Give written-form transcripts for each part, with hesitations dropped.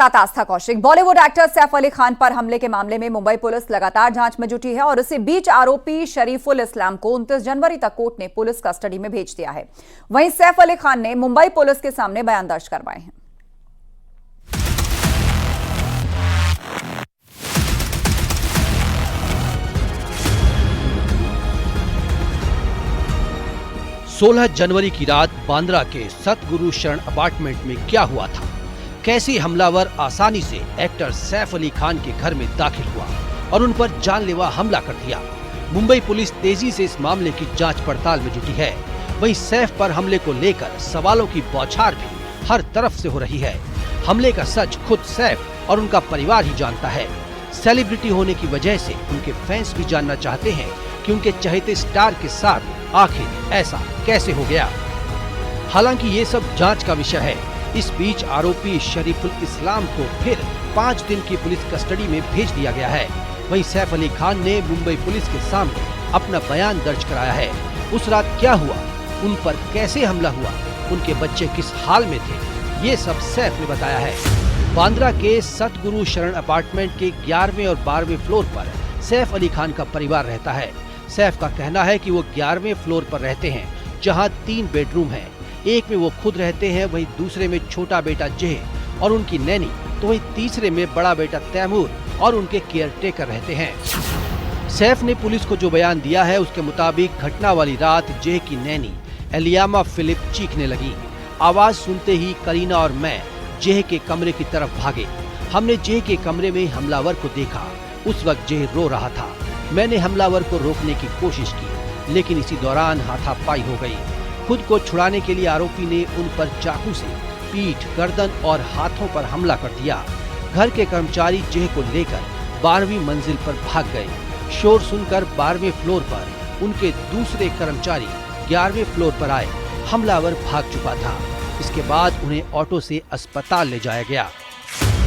साथ आस्था कौशिक। बॉलीवुड एक्टर सैफ अली खान पर हमले के मामले में मुंबई पुलिस लगातार जांच में जुटी है और इसी बीच आरोपी शरीफुल इस्लाम को 29 जनवरी तक कोर्ट ने पुलिस कस्टडी में भेज दिया है। वहीं सैफ अली खान ने मुंबई पुलिस के सामने बयान दर्ज करवाए हैं। सोलह जनवरी की रात बांद्रा के सतगुरु शरण अपार्टमेंट में क्या हुआ था? कैसे हमलावर आसानी से एक्टर सैफ अली खान के घर में दाखिल हुआ और उन पर जानलेवा हमला कर दिया? मुंबई पुलिस तेजी से इस मामले की जांच पड़ताल में जुटी है। वहीं सैफ पर हमले को लेकर सवालों की बौछार भी हर तरफ से हो रही है। हमले का सच खुद सैफ और उनका परिवार ही जानता है। सेलिब्रिटी होने की वजह से उनके फैंस भी जानना चाहते हैं कि उनके चहेते स्टार के साथ आखिर ऐसा कैसे हो गया। हालांकि ये सब जांच का विषय है। इस बीच आरोपी शरीफुल इस्लाम को फिर 5 दिन की पुलिस कस्टडी में भेज दिया गया है। वहीं सैफ अली खान ने मुंबई पुलिस के सामने अपना बयान दर्ज कराया है। उस रात क्या हुआ, उन पर कैसे हमला हुआ, उनके बच्चे किस हाल में थे, ये सब सैफ ने बताया है। बांद्रा के सतगुरु शरण अपार्टमेंट के 11वें और 12वें फ्लोर पर सैफ अली खान का परिवार रहता है। सैफ का कहना है कि वो 11वें फ्लोर पर रहते हैं, जहां 3 बेडरूम हैं। एक में वो खुद रहते हैं, वहीं दूसरे में छोटा बेटा जह और उनकी नैनी, तो वहीं तीसरे में बड़ा बेटा तैमूर और उनके केयरटेकर रहते हैं। सैफ ने पुलिस को जो बयान दिया है उसके मुताबिक घटना वाली रात जह की नैनी एलियामा फिलिप चीखने लगी। आवाज सुनते ही करीना और मैं जह के कमरे की तरफ भागे। हमने जह के कमरे में हमलावर को देखा। उस वक्त जह रो रहा था। मैंने हमलावर को रोकने की कोशिश की, लेकिन इसी दौरान हाथापाई हो गई। खुद को छुड़ाने के लिए आरोपी ने उन पर चाकू से पीठ, गर्दन और हाथों पर हमला कर दिया। घर के कर्मचारी जह को लेकर 12वीं मंजिल पर भाग गए। शोर सुनकर 12वें फ्लोर पर उनके दूसरे कर्मचारी 11वें फ्लोर पर आए। हमलावर भाग चुका था। इसके बाद उन्हें ऑटो से अस्पताल ले जाया गया।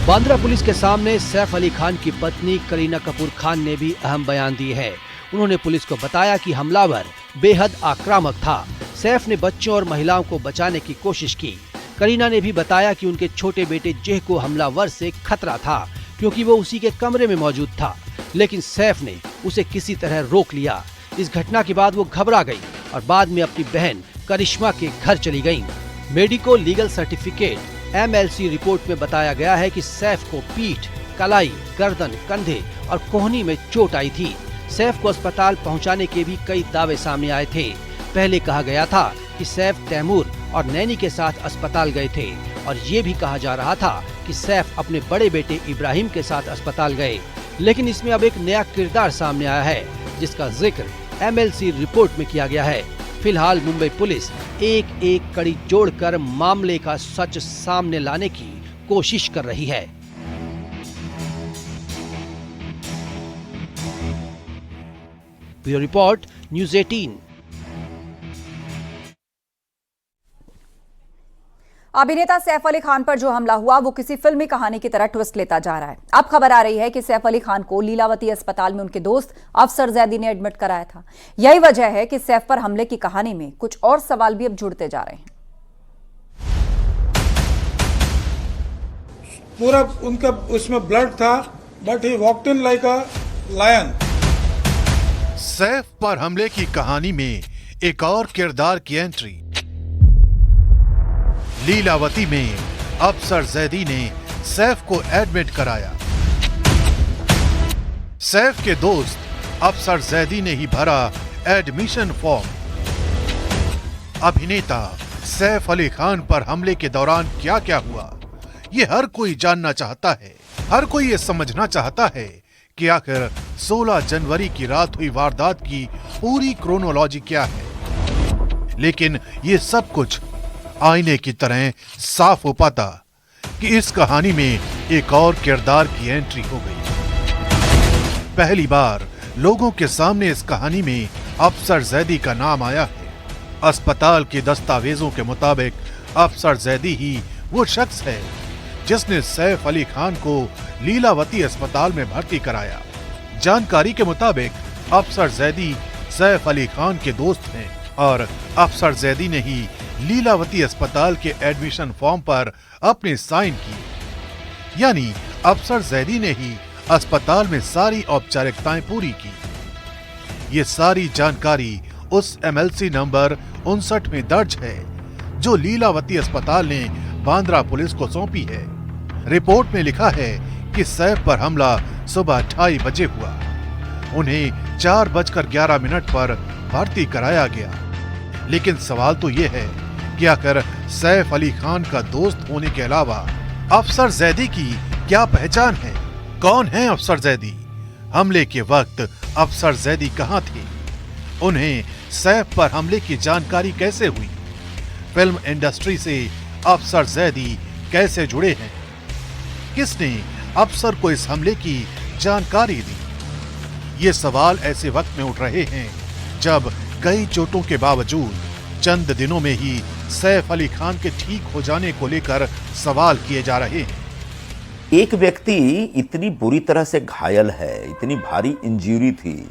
बांद्रा पुलिस के सामने सैफ अली खान की पत्नी करीना कपूर खान ने भी अहम बयान दिए है। उन्होंने पुलिस को बताया कि हमलावर बेहद आक्रामक था। सैफ ने बच्चों और महिलाओं को बचाने की कोशिश की। करीना ने भी बताया कि उनके छोटे बेटे जह को हमलावर से खतरा था, क्योंकि वो उसी के कमरे में मौजूद था, लेकिन सैफ ने उसे किसी तरह रोक लिया। इस घटना के बाद वो घबरा गई और बाद में अपनी बहन करिश्मा के घर चली गयी। Medico legal certificate MLC report में बताया गया है कि सैफ को पीठ, कलाई, गर्दन, कंधे और कोहनी में चोट आई थी। सैफ को अस्पताल पहुंचाने के भी कई दावे सामने आए थे। पहले कहा गया था कि सैफ तैमूर और नैनी के साथ अस्पताल गए थे और ये भी कहा जा रहा था कि सैफ अपने बड़े बेटे इब्राहिम के साथ अस्पताल गए। लेकिन इसमें अब एक नया किरदार सामने आया है, जिसका जिक्र MLC रिपोर्ट में किया गया है। फिलहाल मुंबई पुलिस एक कड़ी जोड़कर मामले का सच सामने लाने की कोशिश कर रही है। Bureau report, news 18। अभिनेता सैफ अली खान पर जो हमला हुआ वो किसी फिल्मी कहानी की तरह ट्विस्ट लेता जा रहा है। अब खबर आ रही है कि सैफ अली खान को लीलावती अस्पताल में उनके दोस्त अफसर जैदी ने एडमिट कराया था। यही वजह है कि सैफ पर हमले की कहानी में कुछ और सवाल भी अब जुड़ते जा रहे हैं। पूरा उनका उसमें ब्लड था, but he walked in like a lion. Saif पर हमले की कहानी में एक और किरदार की एंट्री। लीलावती में अफसर जैदी ने सैफ को एडमिट कराया। सैफ के दोस्त अफसर जैदी ने ही भरा एडमिशन फॉर्म। अभिनेता सैफ अली खान पर हमले के दौरान क्या क्या हुआ, ये हर कोई जानना चाहता है। हर कोई ये समझना चाहता है कि आखिर 16 जनवरी की रात हुई वारदात की पूरी क्रोनोलॉजी क्या है। लेकिन ये सब कुछ आईने की तरह साफ हो पाता कि इस कहानी में एक और किरदार की एंट्री हो गई। पहली बार लोगों के सामने इस कहानी में अफसर जैदी का नाम आया है। अस्पताल के दस्तावेजों के मुताबिक अफसर जैदी ही वो शख्स है जिसने सैफ अली खान को लीलावती अस्पताल में भर्ती कराया। जानकारी के मुताबिक अफसर जैदी सैफ अली खान के दोस्त हैं और अफसर जैदी ने ही लीलावती अस्पताल के एडमिशन फॉर्म पर अपने साइन किए। यानी अफसर जैदी ने ही अस्पताल में सारी औपचारिकताएं पूरी की। ये सारी जानकारी उस MLC नंबर 59 में दर्ज है जो लीलावती अस्पताल ने बांद्रा पुलिस को सौंपी है। रिपोर्ट में लिखा है कि सैफ पर हमला सुबह 2:30 बजे हुआ। उन्हें 4:11 पर भर्ती कराया गया। लेकिन सवाल तो ये है कि आखिर सैफ अली खान का दोस्त होने के अलावा अफसर जैदी की क्या पहचान है? कौन है अफसर जैदी? हमले के वक्त अफसर जैदी कहां थे? उन्हें सैफ पर हमले की जानकारी कैसे हुई? फिल्म इंडस्ट्री से अफसर जैदी कैसे जुड़े हैं? किसने अफसर को इस हमले की जानकारी दी? ये सवाल ऐसे वक्त में उठ रहे हैं जब कई चोटों के बावजूद चंद दिनों में ही सैफ अली खान के ठीक हो जाने को लेकर सवाल किए जा रहे हैं। एक व्यक्ति इतनी बुरी तरह से घायल है, इतनी भारी इंजरी थी,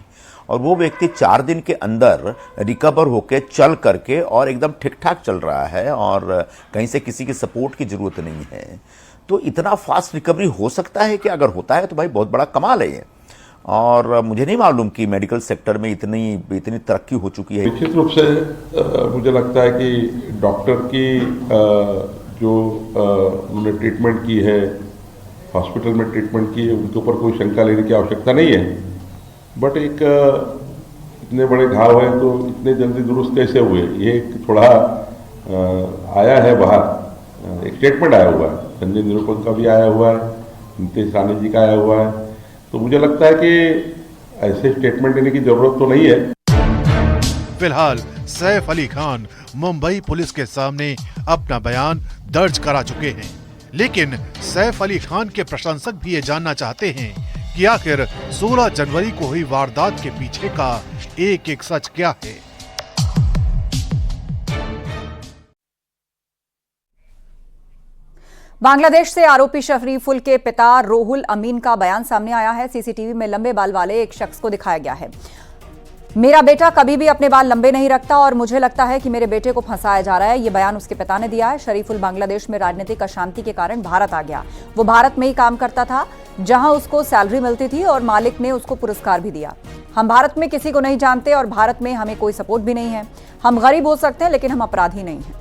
और वो व्यक्ति 4 दिन के अंदर रिकवर होके चल करके और एकदम ठीक ठाक चल रहा है और कहीं से किसी की सपोर्ट की जरूरत नहीं है। तो इतना फास्ट रिकवरी हो सकता है कि अगर होता है तो भाई बहुत बड़ा कमाल है ये। और मुझे नहीं मालूम कि मेडिकल सेक्टर में इतनी तरक्की हो चुकी है। निश्चित रूप से मुझे लगता है कि डॉक्टर की जो उन्होंने ट्रीटमेंट की है, हॉस्पिटल में ट्रीटमेंट की है, उनके ऊपर कोई शंका लेने की आवश्यकता नहीं है। बट एक इतने बड़े घाव हैं तो इतने जल्दी दुरुस्त कैसे हुए, ये थोड़ा आया है बाहर। एक स्टेटमेंट आया हुआ है, संजय निरुपम का भी आया हुआ है, नितेश राणे जी का आया हुआ है। तो मुझे लगता है कि ऐसे स्टेटमेंट देने की जरूरत तो नहीं है। फिलहाल सैफ अली खान मुंबई पुलिस के सामने अपना बयान दर्ज करा चुके हैं। लेकिन सैफ अली खान के प्रशंसक भी ये जानना चाहते हैं कि आखिर 16 जनवरी को हुई वारदात के पीछे का एक एक सच क्या है। बांग्लादेश से आरोपी शरीफुल के पिता रोहुल अमीन का बयान सामने आया है। सीसीटीवी में लंबे बाल वाले एक शख्स को दिखाया गया है। मेरा बेटा कभी भी अपने बाल लंबे नहीं रखता और मुझे लगता है कि मेरे बेटे को फंसाया जा रहा है, ये बयान उसके पिता ने दिया है। शरीफुल बांग्लादेश में राजनीतिक अशांति के कारण भारत आ गया। वो भारत में ही काम करता था जहां उसको सैलरी मिलती थी और मालिक ने उसको पुरस्कार भी दिया। हम भारत में किसी को नहीं जानते और भारत में हमें कोई सपोर्ट भी नहीं है। हम गरीब हो सकते हैं लेकिन हम अपराधी नहीं हैं।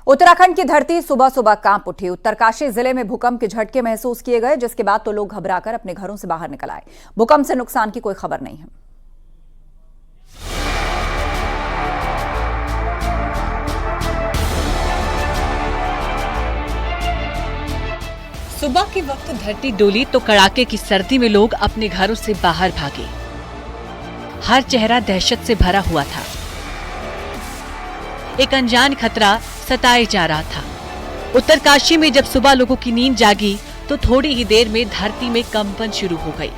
उत्तराखंड की धरती सुबह सुबह कांप उठी। उत्तरकाशी जिले में भूकंप के झटके महसूस किए गए, जिसके बाद तो लोग घबराकर अपने घरों से बाहर निकल आए। भूकंप से नुकसान की कोई खबर नहीं है। सुबह के वक्त धरती डोली तो कड़ाके की सर्दी में लोग अपने घरों से बाहर भागे। हर चेहरा दहशत से भरा हुआ था। एक अनजान खतरा सताए जा रहा था। उत्तरकाशी में जब सुबह लोगों की नींद जागी तो थोड़ी ही देर में धरती में कंपन शुरू हो गई।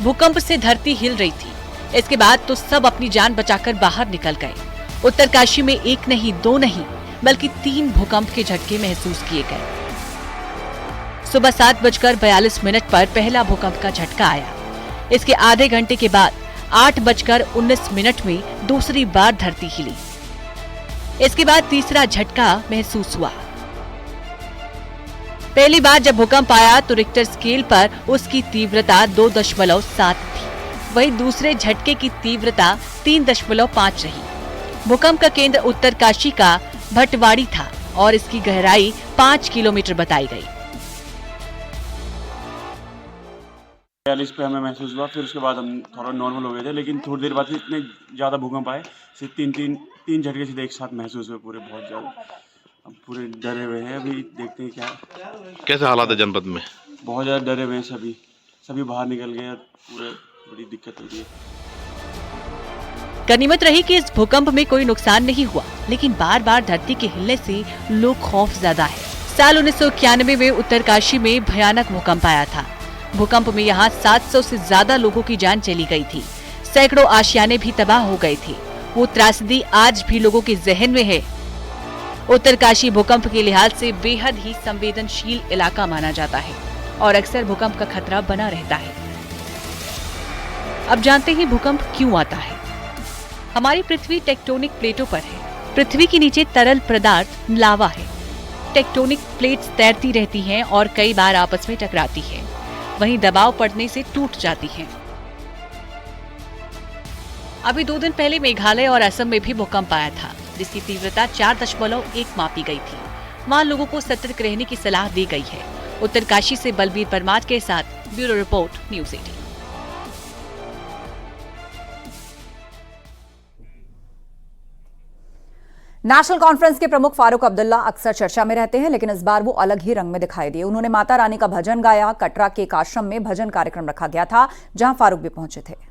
भूकंप से धरती हिल रही थी। इसके बाद तो सब अपनी जान बचाकर बाहर निकल गए। उत्तरकाशी में एक नहीं, दो नहीं, बल्कि 3 भूकंप के झटके महसूस किए गए। सुबह 7:42 पर पहला भूकंप का झटका आया। इसके आधे घंटे के बाद 8:19 में दूसरी बार धरती हिली। इसके बाद तीसरा झटका महसूस हुआ। पहली बार जब भूकंप आया तो रिक्टर स्केल पर उसकी तीव्रता 2.7 थी। वहीं दूसरे झटके की तीव्रता 3.5 रही। भूकंप का केंद्र उत्तरकाशी का भटवाड़ी था और इसकी गहराई 5 किलोमीटर बताई गई। 42 पे हमें महसूस हुआ, फिर उसके बाद हम थोड़ा नॉर्मल हो गए थे, लेकिन थोड़ी देर बाद इतने ज़्यादा भूकंप आए, सिर्फ तीन झटके सीधे एक साथ महसूस हुए पूरे, बहुत ज़्यादा। अब पूरे डरे हुए हैं, अभी देखते हैं क्या कैसे हालात है जनपद में। बहुत ज़्यादा डरे हुए हैं सभी बाहर निकल गए, पूरे बड़ी दिक्कत हो रही है। गनीमत रही कि इस भूकंप में कोई नुकसान नहीं हुआ, लेकिन बार बार धरती के हिलने से लोग खौफज़दा है। साल 1991 में उत्तरकाशी में भयानक भूकंप आया था। भूकंप में यहाँ 700 से ज्यादा लोगों की जान चली गई थी। सैकड़ों आशियाने भी तबाह हो गए थे। वो त्रासदी आज भी लोगों के जहन में है। उत्तरकाशी भूकंप के लिहाज से बेहद ही संवेदनशील इलाका माना जाता है और अक्सर भूकंप का खतरा बना रहता है। अब जानते हैं भूकंप क्यों आता है। हमारी पृथ्वी टेक्टोनिक प्लेटों पर है। पृथ्वी के नीचे तरल पदार्थ लावा है। टेक्टोनिक प्लेट्स तैरती रहती हैं और कई बार आपस में टकराती हैं। वहीं दबाव पड़ने से टूट जाती हैं। अभी 2 दिन पहले मेघालय और असम में भी भूकंप आया था, जिसकी तीव्रता 4.1 मापी गई थी। वहां लोगों को सतर्क रहने की सलाह दी गई है। उत्तरकाशी से बलबीर परमार के साथ bureau report, news 18। National conference के प्रमुख फारूक अब्दुल्ला अक्सर चर्चा में रहते हैं, लेकिन इस बार वो अलग ही रंग में दिखाई दिए। उन्होंने माता रानी का भजन गाया। कटरा के एक आश्रम में भजन कार्यक्रम रखा गया था, जहां फारूक भी पहुंचे थे।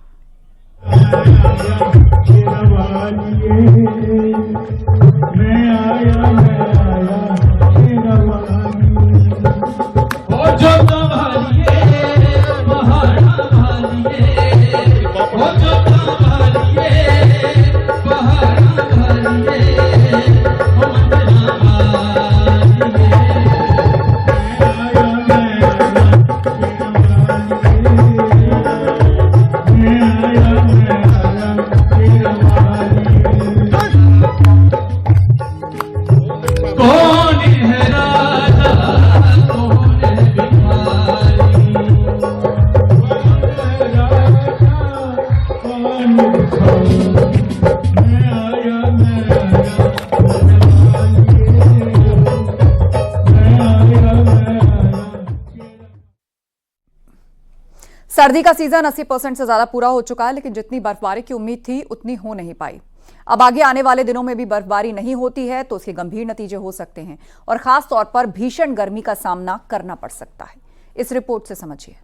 सर्दी का सीजन 80% से ज्यादा पूरा हो चुका है, लेकिन जितनी बर्फबारी की उम्मीद थी उतनी हो नहीं पाई। अब आगे आने वाले दिनों में भी बर्फबारी नहीं होती है तो उसके गंभीर नतीजे हो सकते हैं और खास तौर पर भीषण गर्मी का सामना करना पड़ सकता है। इस रिपोर्ट से समझिए।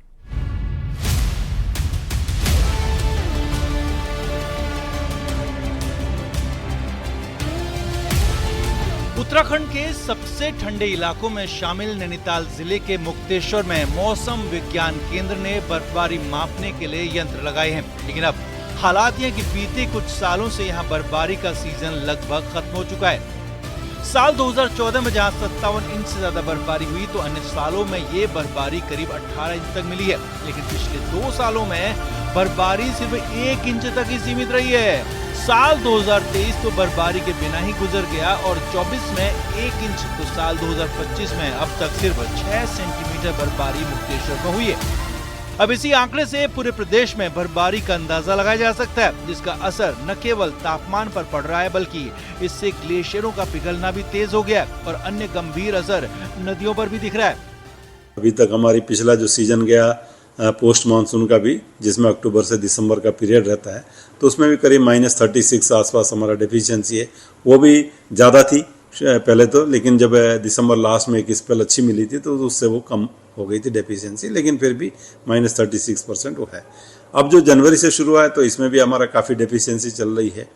उत्तराखंड के सबसे ठंडे इलाकों में शामिल नैनीताल जिले के मुक्तेश्वर में मौसम विज्ञान केंद्र ने बर्फबारी मापने के लिए यंत्र लगाए हैं, लेकिन अब हालात ये कि बीते कुछ सालों से यहाँ बर्फबारी का सीजन लगभग खत्म हो चुका है। साल 2014 में जहाँ 57 इंच से ज्यादा बर्फबारी हुई तो अन्य सालों में ये बर्फबारी करीब 18 इंच तक मिली है, लेकिन पिछले 2 सालों में बर्फबारी सिर्फ 1 इंच तक ही सीमित रही है। साल 2023 तो बर्फबारी के बिना ही गुजर गया और 24 में 1 इंच तो साल 2025 में अब तक सिर्फ 6 सेंटीमीटर बर्फबारी मुक्तेश्वर में हुई है। अब इसी आंकड़े से पूरे प्रदेश में बर्फबारी का अंदाजा लगाया जा सकता है, जिसका असर न केवल तापमान पर पड़ रहा है बल्कि इससे ग्लेशियरों का पिघलना भी तेज हो गया है और अन्य गंभीर असर नदियों पर भी दिख रहा है। अभी तक हमारी पिछला जो सीजन गया पोस्ट मानसून का भी, जिसमें अक्टूबर से दिसंबर का पीरियड रहता है, तो उसमें भी करीब -36 आसपास हमारा डेफिशिएंसी है। वो भी ज़्यादा थी पहले तो, लेकिन जब दिसंबर लास्ट में एक स्पेल अच्छी मिली थी तो उससे वो कम हो गई थी डेफिशिएंसी, लेकिन फिर भी -36% वो है। अब जो जनवरी से शुरू हुआ है तो इसमें भी हमारा काफ़ी डेफिशिएंसी चल रही है,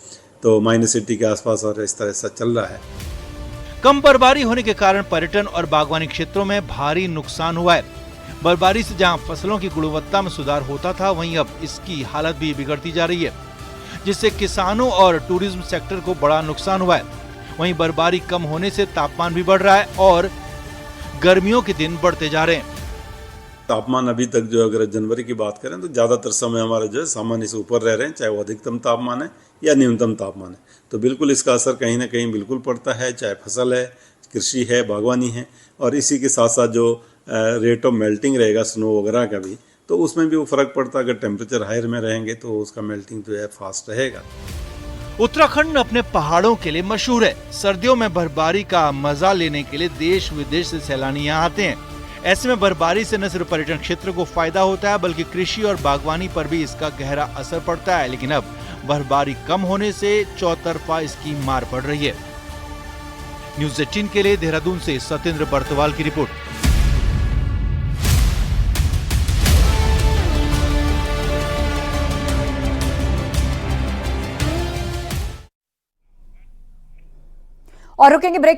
तो -80 के आसपास और इस तरह से चल रहा है। कम बर्फबारी होने के कारण पर्यटन और बागवानी क्षेत्रों में भारी नुकसान हुआ है। बर्फबारी से जहां फसलों की गुणवत्ता में सुधार होता था, वहीं अब इसकी हालत भी बिगड़ती जा रही है, जिससे किसानों और टूरिज्म सेक्टर को बड़ा नुकसान हुआ है। वहीं बर्फबारी कम होने से तापमान भी बढ़ रहा है और गर्मियों के दिन बढ़ते जा रहे हैं। तापमान अभी तक जो अगर जनवरी की बात करें तो ज़्यादातर समय हमारे जो है सामान्य से ऊपर रह रहे हैं, चाहे वो अधिकतम तापमान है या न्यूनतम तापमान है, तो बिल्कुल इसका असर कहीं ना कहीं बिल्कुल पड़ता है, चाहे फसल है, कृषि है, बागवानी है। और इसी के साथ साथ जो रेट ऑफ मेल्टिंग रहेगा स्नो वगैरह का भी, तो उसमें भी वो फर्क पड़ता है। अगर टेम्परेचर हायर में रहेंगे तो उसका मेल्टिंग जो है फास्ट रहेगा। उत्तराखंड अपने पहाड़ों के लिए मशहूर है। सर्दियों में बर्फबारी का मजा लेने के लिए देश विदेश से सैलानी यहाँ आते हैं। ऐसे में बर्फबारी से न सिर्फ पर्यटन क्षेत्र को फायदा होता है बल्कि कृषि और बागवानी पर भी इसका गहरा असर पड़ता है, लेकिन अब बर्फबारी कम होने से चौतरफा इसकी मार पड़ रही है। न्यूज़ 18 के लिए देहरादून से सत्येंद्र बर्तवाल की रिपोर्ट। और रुकेंगे ब्रेक